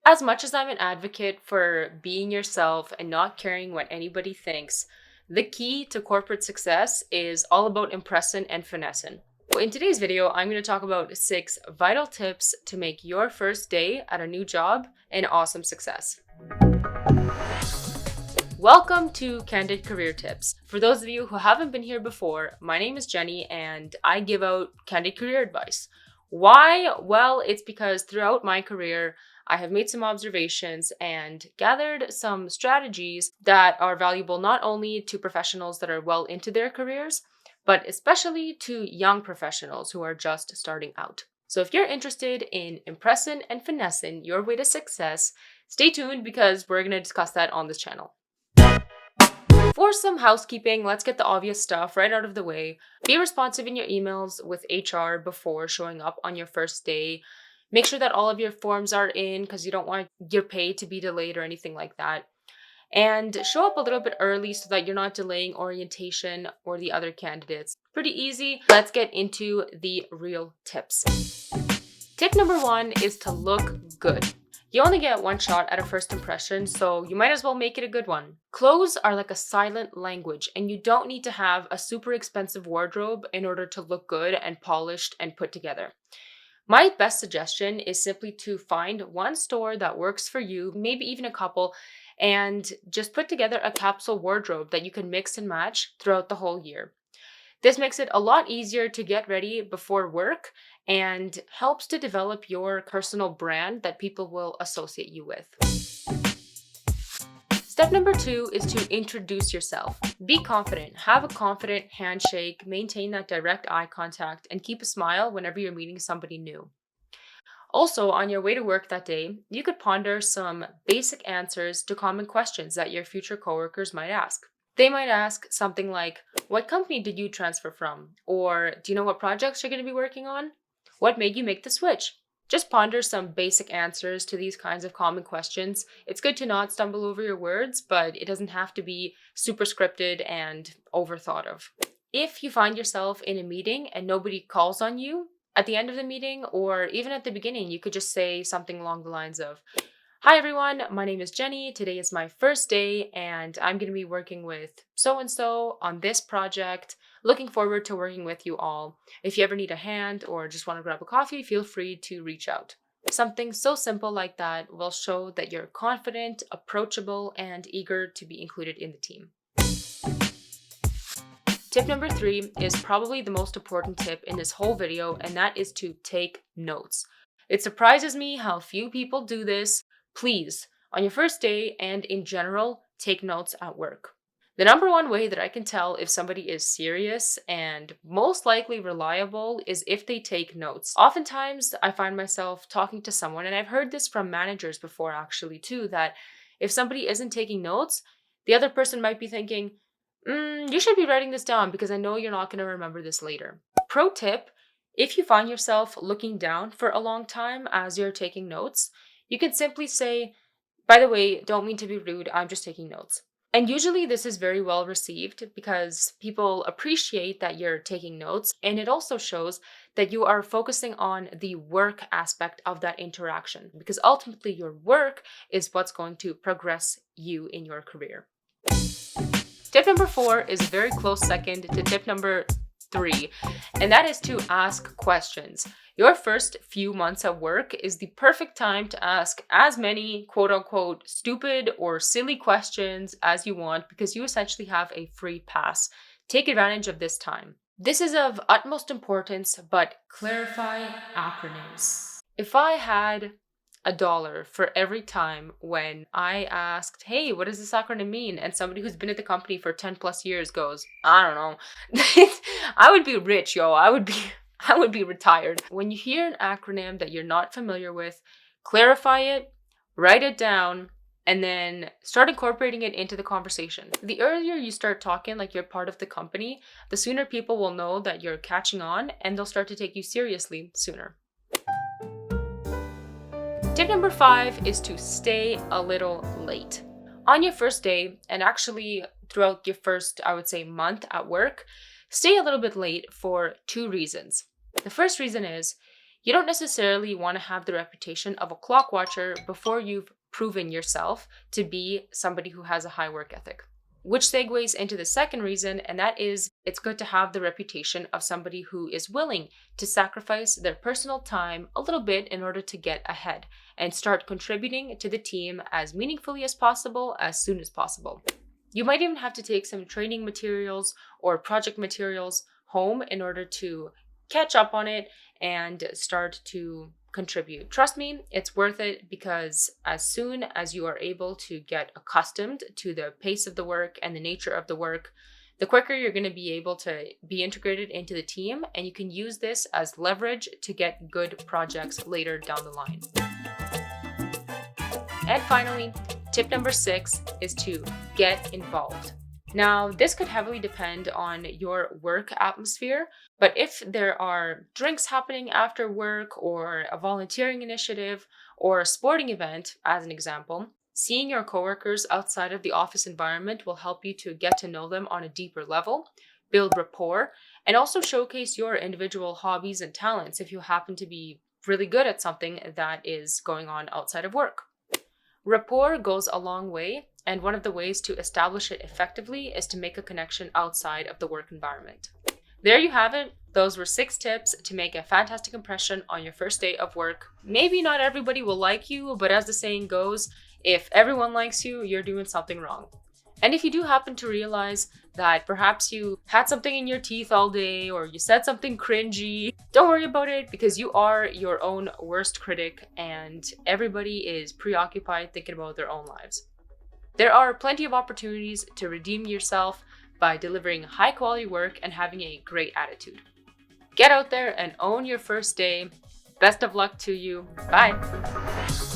As much as I'm an advocate for being yourself and not caring what anybody thinks, the key to corporate success is all about impressing and finessing. So in today's video, I'm going to talk about 6 vital tips to make your first day at a new job an awesome success. Welcome to Candid Career Tips. For those of you who haven't been here before, my name is Jenny and I give out candid career advice. Why? Well, it's because throughout my career, I have made some observations and gathered some strategies that are valuable not only to professionals that are well into their careers, but especially to young professionals who are just starting out. So if you're interested in impressing and finessing your way to success, stay tuned because we're going to discuss that on this channel. For some housekeeping, let's get the obvious stuff right out of the way. Be responsive in your emails with HR before showing up on your first day. Make sure that all of your forms are in because you don't want your pay to be delayed or anything like that. And show up a little bit early so that you're not delaying orientation or the other candidates. Pretty easy. Let's get into the real tips. Tip number 1 is to look good. You only get one shot at a first impression, so you might as well make it a good one. Clothes are like a silent language, and you don't need to have a super expensive wardrobe in order to look good and polished and put together. My best suggestion is simply to find one store that works for you, maybe even a couple, and just put together a capsule wardrobe that you can mix and match throughout the whole year. This makes it a lot easier to get ready before work and helps to develop your personal brand that people will associate you with. Step number 2 is to introduce yourself. Be confident, have a confident handshake, maintain that direct eye contact, and keep a smile whenever you're meeting somebody new. Also, on your way to work that day, you could ponder some basic answers to common questions that your future coworkers might ask. They might ask something like, what company did you transfer from? Or do you know what projects you're going to be working on? What made you make the switch? Just ponder some basic answers to these kinds of common questions. It's good to not stumble over your words, but it doesn't have to be super scripted and overthought of. If you find yourself in a meeting and nobody calls on you, at the end of the meeting or even at the beginning, you could just say something along the lines of, hi everyone, my name is Jenny. Today is my first day and I'm going to be working with so-and-so on this project. Looking forward to working with you all. If you ever need a hand or just want to grab a coffee, feel free to reach out. Something so simple like that will show that you're confident, approachable, and eager to be included in the team. Tip number 3 is probably the most important tip in this whole video, and that is to take notes. It surprises me how few people do this. Please, on your first day and in general, take notes at work. The number one way that I can tell if somebody is serious and most likely reliable is if they take notes. Oftentimes, I find myself talking to someone, and I've heard this from managers before actually too, that if somebody isn't taking notes, the other person might be thinking, you should be writing this down because I know you're not going to remember this later. Pro tip, if you find yourself looking down for a long time as you're taking notes, you can simply say, by the way, don't mean to be rude, I'm just taking notes. And usually this is very well received because people appreciate that you're taking notes, and it also shows that you are focusing on the work aspect of that interaction because ultimately your work is what's going to progress you in your career. Tip number 4 is a very close second to tip number 3, and that is to ask questions. Your first few months at work is the perfect time to ask as many quote unquote stupid or silly questions as you want because you essentially have a free pass. Take advantage of this time. This is of utmost importance, but clarify acronyms. If I had $1 for every time when I asked, hey, what does this acronym mean? And somebody who's been at the company for 10 plus years goes, I don't know. I would be rich, yo. I would be retired. When you hear an acronym that you're not familiar with, clarify it, write it down, and then start incorporating it into the conversation. The earlier you start talking like you're part of the company, the sooner people will know that you're catching on and they'll start to take you seriously sooner. Tip number 5 is to stay a little late. On your first day, and actually throughout your first, I would say, month at work, stay a little bit late for 2 reasons. The first reason is You don't necessarily want to have the reputation of a clock watcher before you've proven yourself to be somebody who has a high work ethic. Which segues into the second reason, and that is it's good to have the reputation of somebody who is willing to sacrifice their personal time a little bit in order to get ahead and start contributing to the team as meaningfully as possible as soon as possible. You might even have to take some training materials or project materials home in order to catch up on it and start to contribute. Trust me, it's worth it, because as soon as you are able to get accustomed to the pace of the work and the nature of the work, the quicker you're going to be able to be integrated into the team, and you can use this as leverage to get good projects later down the line. And finally, tip number 6 is to get involved. Now, this could heavily depend on your work atmosphere, but if there are drinks happening after work or a volunteering initiative or a sporting event, as an example, seeing your coworkers outside of the office environment will help you to get to know them on a deeper level, build rapport, and also showcase your individual hobbies and talents if you happen to be really good at something that is going on outside of work. Rapport goes a long way, and one of the ways to establish it effectively is to make a connection outside of the work environment. There you have it. Those were 6 tips to make a fantastic impression on your first day of work. Maybe not everybody will like you, but as the saying goes, if everyone likes you, you're doing something wrong. And if you do happen to realize that perhaps you had something in your teeth all day or you said something cringy, don't worry about it, because you are your own worst critic and everybody is preoccupied thinking about their own lives. There are plenty of opportunities to redeem yourself by delivering high quality work and having a great attitude. Get out there and own your first day. Best of luck to you. Bye.